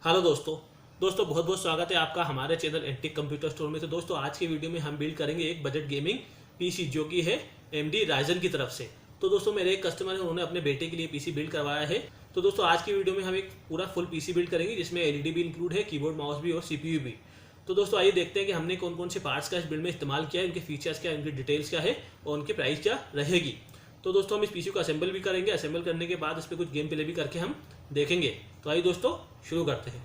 Hello दोस्तों बहुत बहुत स्वागत है आपका हमारे चैनल एंटिक कंप्यूटर स्टोर में। तो दोस्तों आज की वीडियो में हम बिल्ड करेंगे एक बजट गेमिंग पीसी जो कि है एमडी राइजन की तरफ से। तो दोस्तों मेरे एक कस्टमर है, उन्होंने अपने बेटे के लिए पीसी बिल्ड करवाया है। तो दोस्तों आज की वीडियो में हम एक पूरा फुल पीसी बिल्ड करेंगे जिसमें एलईडी भी इंक्लूड है, कीबोर्ड माउस भी और सीपीयू भी। तो दोस्तों आइए देखते हैं कि हमने कौन कौन से पार्ट्स का इस बिल्ड में इस्तेमाल किया है, उनके फीचर्स क्या है, उनकी डिटेल्स क्या है और उनकी प्राइस क्या रहेगी। तो दोस्तों हम इस पीसी को असेंबल भी करेंगे, असेंबल करने के बाद इस पर कुछ गेम प्ले भी करके हम देखेंगे। तो आइए दोस्तों शुरू करते हैं।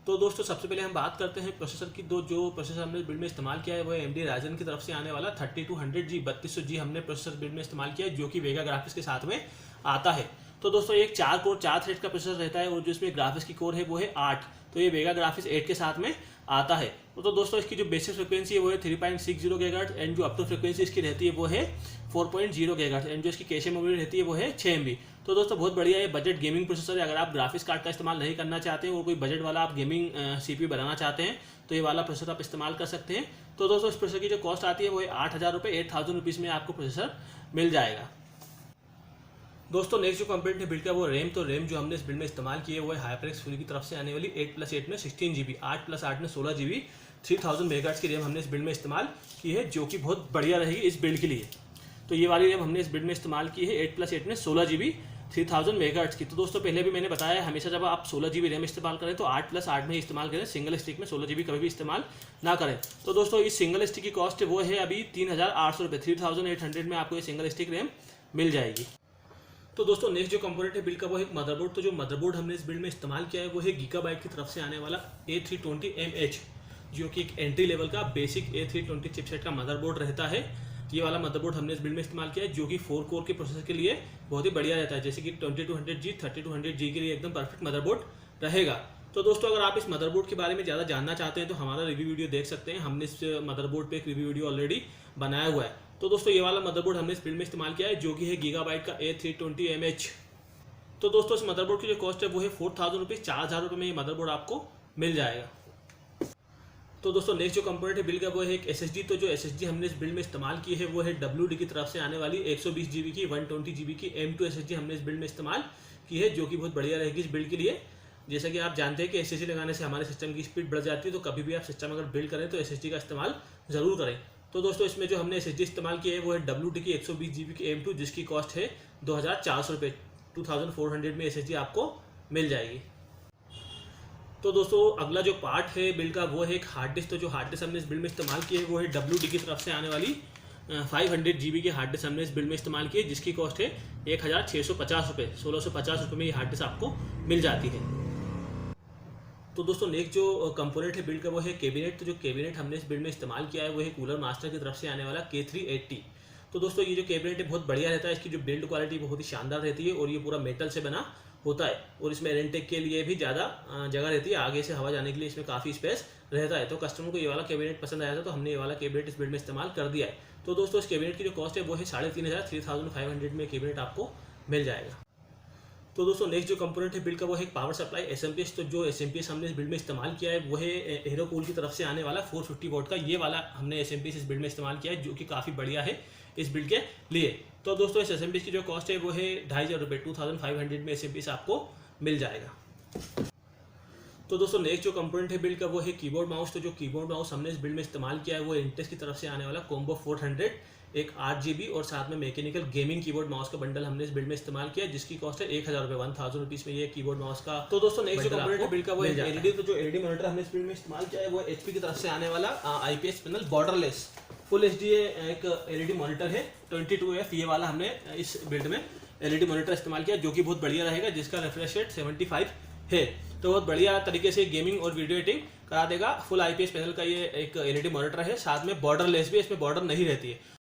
तो दोस्तों सबसे पहले हम बात करते हैं प्रोसेसर की। जो प्रोसेसर हमने बिल्ड में इस्तेमाल किया है वो एमडी राइजन की तरफ से आने वाला 3200G 3200G हमने प्रोसेसर बिल्ड में इस्तेमाल किया है, जो कि वेगा ग्राफिक्स के साथ में आता है। तो दोस्तों एक 4 कोर 4 थ्रेड का प्रोसेसर रहता है और जो इसमें ग्राफिक्स की कोर है वो है 8। तो ये वेगा ग्राफिक्स 8 के साथ में आता है। तो दोस्तों इसकी जो बेसिक फ्रिक्वेंसी है वो है 3.60 GHz एंड जो अप टू फ्रिक्वेंसी इसकी रहती है वो है 4.0 GHz एंड जो इसकी कैशे मेमोरी रहती है वो है 6 MB। तो दोस्तों बहुत बढ़िया ये बजट गेमिंग प्रोसेसर है। अगर आप ग्राफिक्स कार्ड का इस्तेमाल नहीं करना चाहते हैं और कोई बजट वाला आप गेमिंग सीपीयू बनाना चाहते हैं तो ये वाला प्रोसेसर आप इस्तेमाल कर सकते हैं। तो दोस्तों इस प्रोसेसर की जो कॉस्ट आती है वो है 8,000 रुपये, 8,000 रुपीज़ में आपको प्रोसेसर मिल जाएगा। दोस्तों नेक्स्ट जो कंपोनेंट है बिल्ड का वो रैम। तो रैम जो हमने इस बिल्ड में इस्तेमाल की है वो है हाइपरएक्स फ्यूरी की तरफ से आने वाली 8+8 में 16 GB, 8+8 में 16 GB, 3000 मेगाहर्ट्ज़ की रैम हमने इस बिल्ड में इस्तेमाल की है, जो कि बहुत बढ़िया रहेगी इस बिल्ड के लिए। तो ये वाली रैम हमने इस बिल्ड में इस्तेमाल की है 8+8 में 16 GB, 3000 मेगाहर्ट्ज़ की। तो दोस्तों पहले भी मैंने बताया हमेशा जब आप 16 GB रैम इस्तेमाल करें तो 8+8 में ही इस्तेमाल करें, सिंगल स्टिक में 16 GB कभी भी इस्तेमाल ना करें। तो दोस्तों इस सिंगल स्टिक की कॉस्ट वो है अभी 3,800 रुपये, 3,800 में आपको ये सिंगल स्टिक रैम मिल जाएगी। तो दोस्तों नेक्स्ट जो कंपोनेंट है बिल्ड का वो है मदरबोर्ड। तो जो मदरबोर्ड हमने इस बिल्ड में इस्तेमाल किया है वो है गीगाबाइट की तरफ से आने वाला A320MH, जो कि एक एंट्री लेवल का बेसिक A320 चिपसेट का मदरबोर्ड रहता है। ये वाला मदरबोर्ड हमने इस बिल्ड में इस्तेमाल किया है, जो कि 4 कोर के प्रोसेसर के लिए बहुत ही बढ़िया रहता है, जैसे कि 2200G 3200G के लिए एकदम परफेक्ट मदरबोर्ड रहेगा। तो दोस्तों अगर आप इस मदरबोर्ड के बारे में ज़्यादा जानना चाहते हैं तो हमारा रिव्यू वीडियो देख सकते हैं। हमने इस मदरबोर्ड पे एक रिव्यू वीडियो ऑलरेडी बनाया हुआ है। तो दोस्तों ये वाला मदरबोर्ड हमने इस बिल्ड में इस्तेमाल किया है, जो कि है गीगाबाइट का A320MH। तो दोस्तों इस मदरबोर्ड की जो कॉस्ट है वो है 4,000 रुपीज़, 4,000 रुपये में ये मदरबोर्ड आपको मिल जाएगा। तो दोस्तों नेक्स्ट जो कंपोनेंट है बिल्ड का वो है एक एसएसडी। तो जो एसएसडी हमने इस बिल्ड में इस्तेमाल की है वो है WD की तरफ से आने वाली 120 GB की 120 GB की M2 एसएसडी हमने इस बिल्ड में इस्तेमाल की है, जो कि बहुत बढ़िया रहेगी इस बिल्ड के लिए। जैसा कि आप जानते हैं कि एसएसडी लगाने से हमारे सिस्टम की स्पीड बढ़ जाती है, तो कभी भी आप सिस्टम अगर बिल्ड करें तो एसएसडी का इस्तेमाल जरूर करें। तो दोस्तों इसमें जो हमने एसएसडी इस्तेमाल की है वो है WD की 120 GB की M2, जिसकी कॉस्ट है 2,400 रुपये, 2,400 में एसएसडी आपको मिल जाएगी। तो दोस्तों अगला जो पार्ट है बिल्ड का वो है एक हार्ड डिस्क। तो जो हार्ड डिस्क हमने इस बिल्ड में इस्तेमाल की है वो है WD की तरफ से आने वाली 500 GB की हार्ड डिस्क हमने इस बिल्ड में इस्तेमाल की है, जिसकी कॉस्ट है 1,650 रुपये, 1,650 रुपये में ये हार्ड डिस्क आपको मिल जाती है। तो दोस्तों नेक्स्ट जो कंपोनेंट है बिल्ड का वो है कैबिनेट। तो जो कैबिनेट हमने इस बिल्ड में इस्तेमाल किया है वो है कूलर मास्टर की तरफ से आने वाला K380। तो दोस्तों ये जो कैबिनेट है बहुत बढ़िया रहता है, इसकी जो बिल्ड क्वालिटी बहुत ही शानदार रहती है और ये पूरा मेटल से बना होता है और इसमें रेंटेक के लिए भी ज़्यादा जगह रहती है, आगे से हवा जाने के लिए इसमें काफ़ी स्पेस रहता है। तो कस्टमर को ये वाला कैबिनेट पसंद आया था तो हमने ये वाला कैबिनेट इस बिल्ड में इस्तेमाल कर दिया है। तो दोस्तों इस कैबिनेट की जो कॉस्ट है वो है 3,500, 3,500 में कैबिनेट आपको मिल जाएगा। तो दोस्तों नेक्स्ट जो कंपोनेंट है बिल्ड का वो है पावर सप्लाई एसएमपीएस। तो जो एसएमपीएस हमने इस बिल्ड में इस्तेमाल किया है वो है एरोकूल की तरफ से आने वाला 450 वोट का ये वाला हमने एसएमपीएस इस बिल्ड में इस्तेमाल किया है, जो कि काफ़ी बढ़िया है इस बिल्ड के लिए। तो दोस्तों इस एसएमपीएस की जो कॉस्ट है वो है 2,500 रुपये, 2,500 में एसएमपीएस आपको मिल जाएगा। तो दोस्तों नेक्स्ट जो कंपोनेंट है बिल्ड का वो है कीबोर्ड माउस। तो जो कीबोर्ड माउस हमने इस बिल्ड में इस्तेमाल किया है वो इंटेस की तरफ से आने वाला कॉम्बो 400, एक 8 GB और साथ में मैकेनिकल गेमिंग कीबोर्ड माउस का बंडल हमने इस बिल्ड में इस्तेमाल किया है, जिसकी कॉस्ट है 1,000 रुपये, 1,000 रुपीज़ में ये कीबोर्ड माउस का। तो दोस्तों नेक्स्ट जो कंपोनेंट है बिल्ड का वो है एलईडी। तो जो एलईडी मॉनिटर हमने इस बिल्ड में इस्तेमाल किया है वो HP की तरफ से आने वाला IPS panel borderless full HD एक एलईडी मॉनिटर है 22F। ये वाला हमने इस बिल्ड में एलईडी मॉनिटर इस्तेमाल किया, जो कि बहुत बढ़िया रहेगा, जिसका रिफ्रेश रेट 75 है। तो बहुत बढ़िया तरीके से गेमिंग और वीडियो एडिटिंग करा देगा। फुल IPS पैनल का ये एक एलईडी मॉनिटर है, साथ में बॉर्डरलेस भी, इसमें बॉर्डर नहीं रहती है।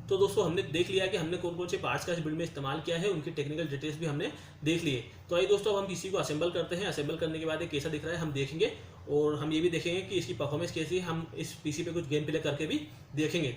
तो दोस्तों हमने देख लिया कि हमने कौन कौन से पार्ट्स का इस बिल्ड में इस्तेमाल किया है, उनकी टेक्निकल डिटेल्स भी हमने देख लिए। तो आइए दोस्तों अब हम पीसी को असेंबल करते हैं। असेंबल करने के बाद ये कैसा दिख रहा है हम देखेंगे और हम ये भी देखेंगे कि इसकी परफॉर्मेंस कैसी है। हम इस पीसी पे कुछ गेम प्ले करके भी देखेंगे।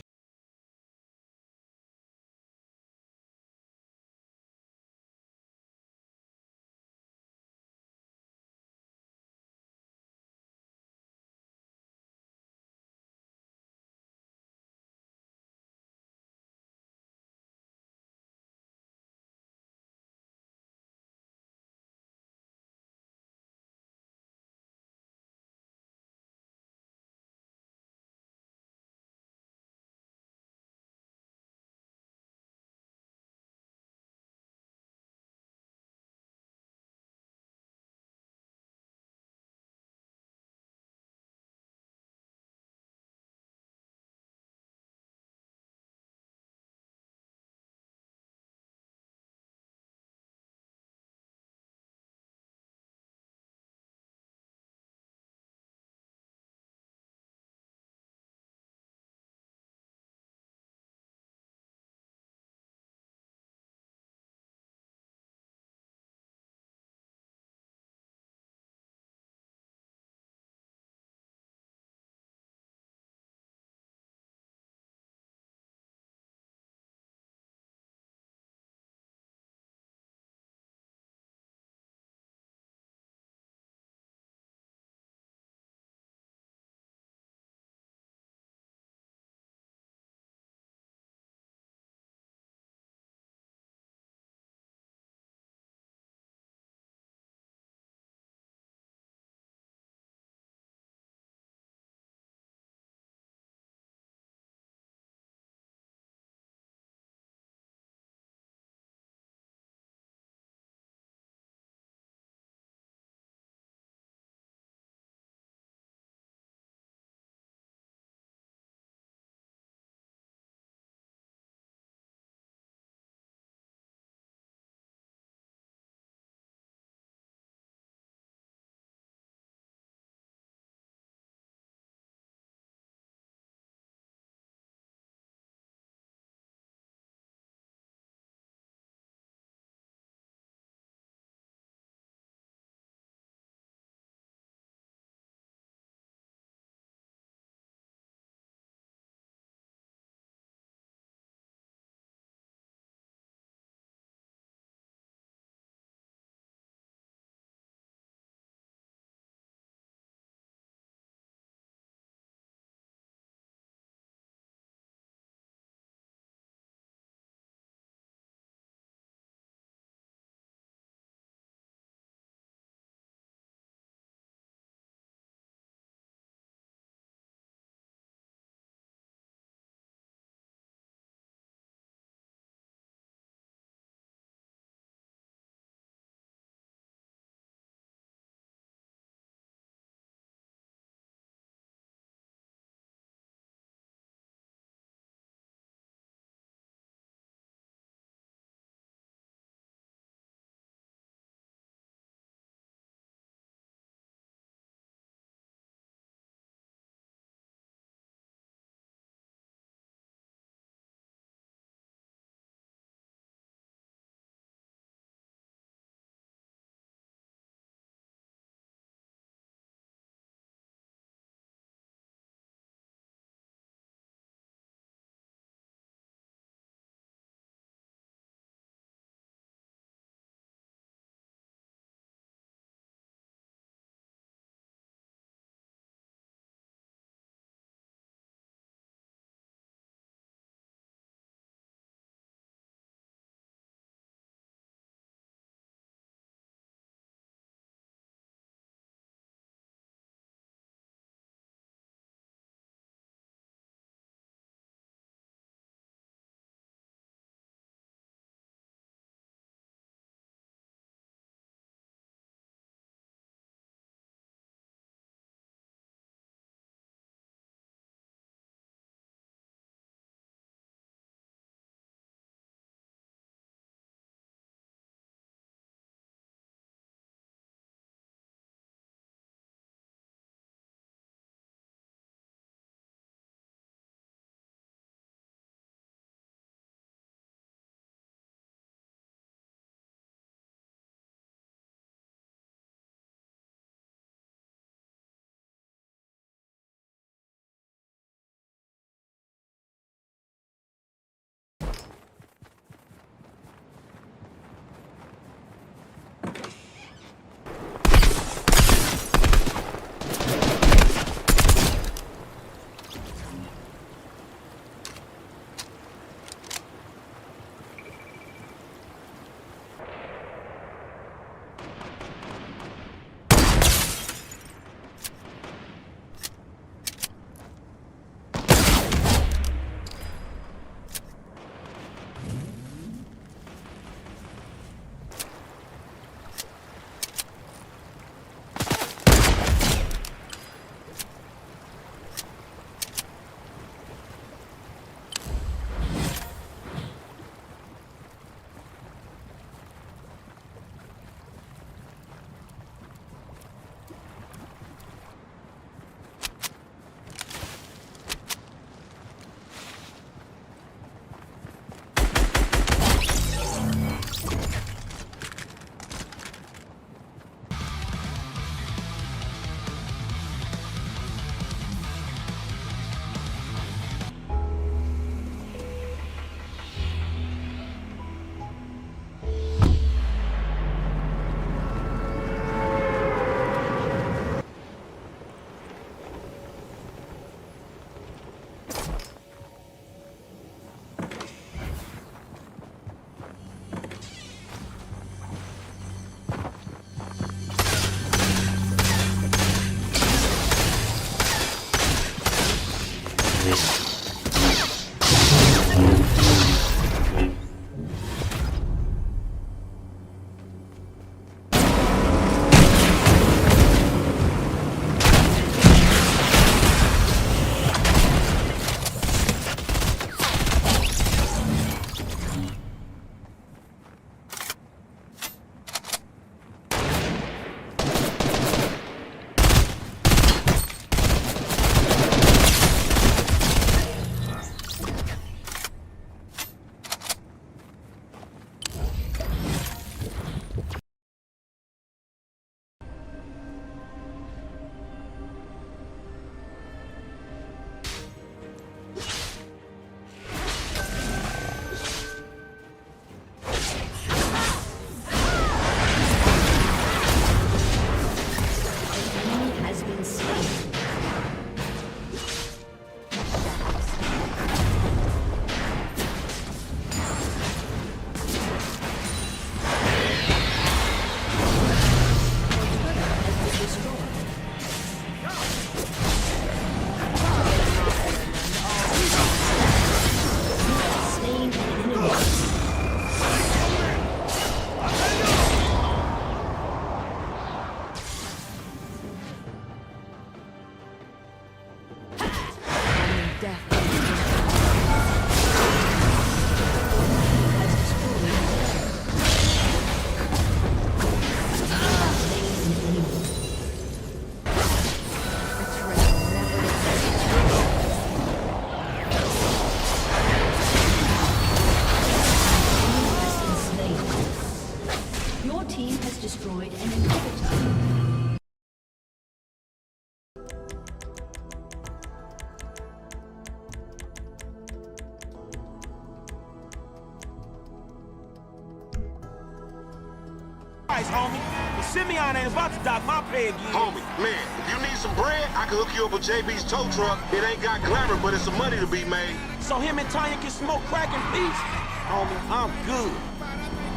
nice, homie. But Simeon ain't about to dock my pay again. Homie, man, if you need some bread, I can hook you up with JB's tow truck. It ain't got glamour, but it's some money to be made. So him and Tanya can smoke crack in peace? Homie, I'm good.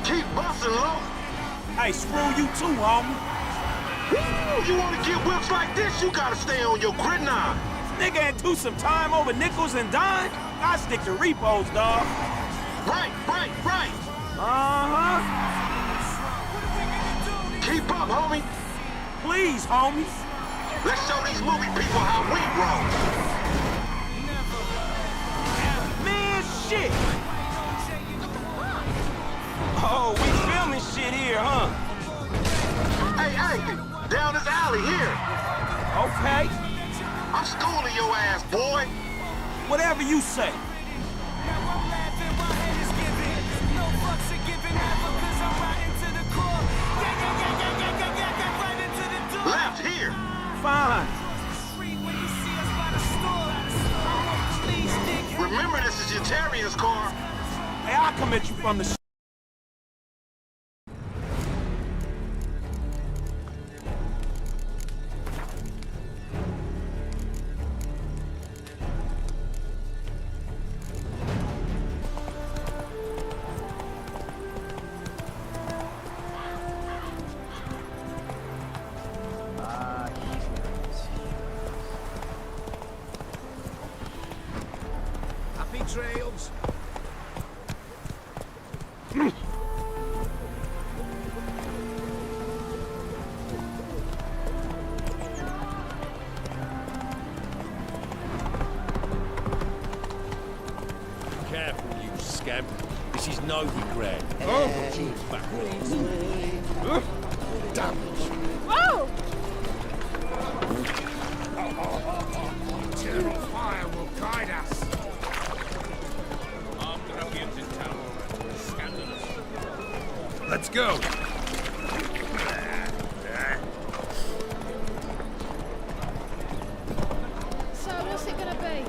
Keep busting, low. Hey, screw you too, homie. Woo, you want to get whips like this, you gotta stay on your gridiron. Nigga and do some time over nickels and dimes? I stick to repos, dawg. Right. Uh-huh. Keep up, homie. Please, homie. Let's show these movie people how we roll. Man, shit. Oh, we filming shit here, huh? Hey, down this alley here. Okay. I'm schooling your ass, boy. Whatever you say. Left here. Fine. Remember, this is Utarian's car. Hey, I'll come at you from the trails. Careful, you scamp. This is Novigrad. Oh, jeez, backwards. Damage. Whoa! Eternal fire will guide us. Let's go. So what's it gonna be?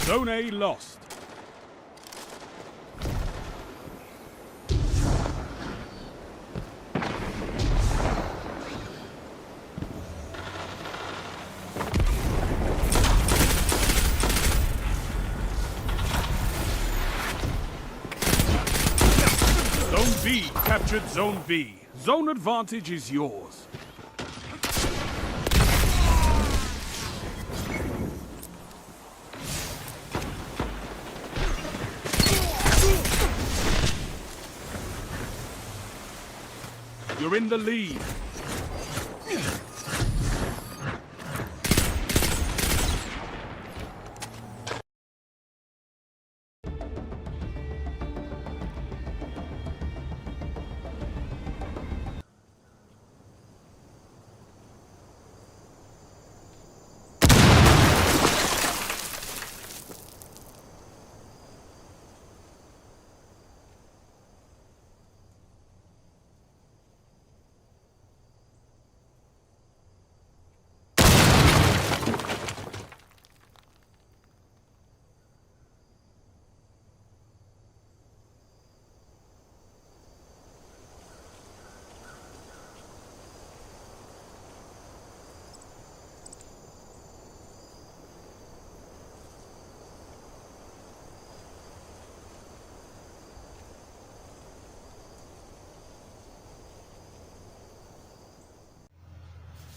Zone A lost. B captured Zone B. Zone advantage is yours. You're in the lead.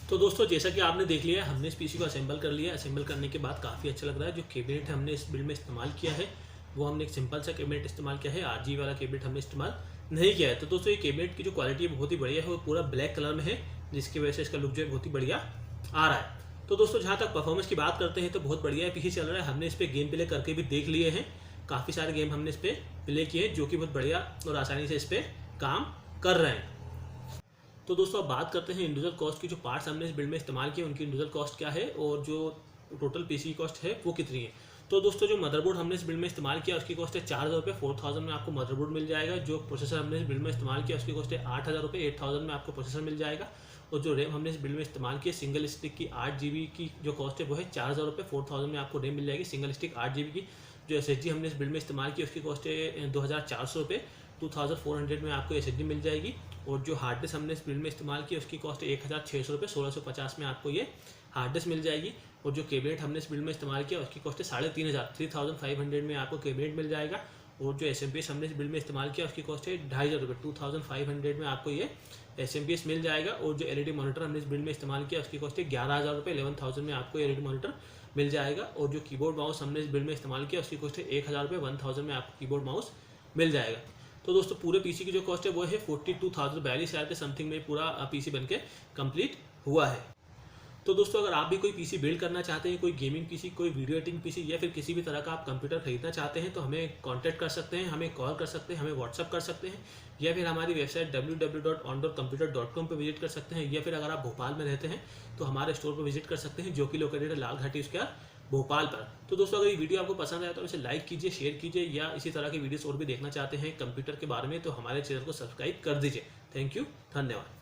तो दोस्तों जैसा कि आपने देख लिया हमने इस PC को असेंबल कर लिया। असेंबल करने के बाद काफ़ी अच्छा लग रहा है। जो कैबिनेट हमने इस बिल्ड में इस्तेमाल किया है वो हमने एक सिंपल सा कैबिनेट इस्तेमाल किया है, RGB वाला कैबिनेट हमने इस्तेमाल नहीं किया है। तो दोस्तों ये कैबिनेट की जो क्वालिटी है बहुत ही बढ़िया है, वो पूरा ब्लैक कलर में है, जिसकी वजह से इसका लुक जो है बहुत ही बढ़िया आ रहा है। तो दोस्तों जहाँ तक परफॉर्मेंस की बात करते हैं तो बहुत बढ़िया पीसी चल रहा है। हमने इस पर गेम प्ले करके भी देख लिए हैं, काफ़ी सारे गेम हमने इस पर प्ले किए हैं जो कि बहुत बढ़िया और आसानी से इस पर काम कर रहे हैं। तो दोस्तों अब बात करते हैं इंडिविजुअल कॉस्ट की। जो पार्ट्स हमने इस बिल्ड में इस्तेमाल किए उनकी इंडिविजुअल कॉस्ट क्या है और जो टोटल पीसी कॉस्ट है वो कितनी है। तो दोस्तों जो मदरबोर्ड हमने इस बिल्ड में इस्तेमाल किया उसकी कॉस्ट है 4000 रुपये। 4000 में आपको मदरबोर्ड मिल जाएगा। जो प्रोसेसर हमने इस बिल्ड में इस्तेमाल किया उसकी कॉस्ट है 8000 रुपये। 8000 में आपको प्रोसेसर मिल जाएगा। और जो रैम हमने इस बिल्ड में इस्तेमाल किया सिंगल स्टिक की 8GB की जो कॉस्ट है वो है 4000 रुपये। 4000 में आपको रैम मिल जाएगी सिंगल स्टिक 8GB की। जो SSD हमने इस बिल्ड में इस्तेमाल की उसकी कॉस्ट है 2400 रुपये। 2400 में आपको SSD मिल जाएगी। और जो हार्ड डिस्क हमने इस बिल्ड में इस्तेमाल की उसकी कॉस्ट है 1600 रुपये। 1650 में आपको ये हार्ड डिस्क मिल जाएगी। और जो कैबिनेट हमने इस बिल्ड में इस्तेमाल किया उसकी कॉस्ट है 3500 3500 में आपको कैबिनेट मिल जाएगा। और जो SMPS हमने इस बिल्ड में इस्तेमाल किया उसकी कॉस्ट है 2500 रुपये। 2500 में आपको ये SMPS मिल जाएगा। और जो LED मॉनिटर हमने इस बिल्ड में इस्तेमाल किया उसकी कॉस्ट है 11000 रुपये। 11000 में आपको LED मॉनिटर मिल जाएगा। और जो कीबोर्ड माउस हमने इस बिल्ड में इस्तेमाल किया उसकी कॉस्ट है 1000 रुपये। 1000 में आपको कीबोर्ड माउस मिल जाएगा। तो दोस्तों पूरे पीसी की जो कॉस्ट है वो है 42,000 42,000 के समथिंग में पूरा पीसी बनके कंप्लीट हुआ है। तो दोस्तों अगर आप भी कोई पीसी बिल्ड करना चाहते हैं, कोई गेमिंग पीसी, कोई वीडियो एडिटिंग पीसी या फिर किसी भी तरह का आप कंप्यूटर खरीदना चाहते हैं तो हमें कांटेक्ट कर सकते हैं, हमें कॉल कर सकते हैं, हमें व्हाट्सअप कर सकते हैं या फिर हमारी वेबसाइट www.ondoorcomputer.com पर विजिट कर सकते हैं। या फिर अगर आप भोपाल में रहते हैं तो हमारे स्टोर पर विजिट कर सकते हैं जो कि लोकेटेड है लाल घाटी स्क्वायर भोपाल पर। तो दोस्तों अगर ये वीडियो आपको पसंद आया तो इसे लाइक कीजिए, शेयर कीजिए, या इसी तरह की वीडियोस और भी देखना चाहते हैं कंप्यूटर के बारे में तो हमारे चैनल को सब्सक्राइब कर दीजिए। थैंक यू, धन्यवाद।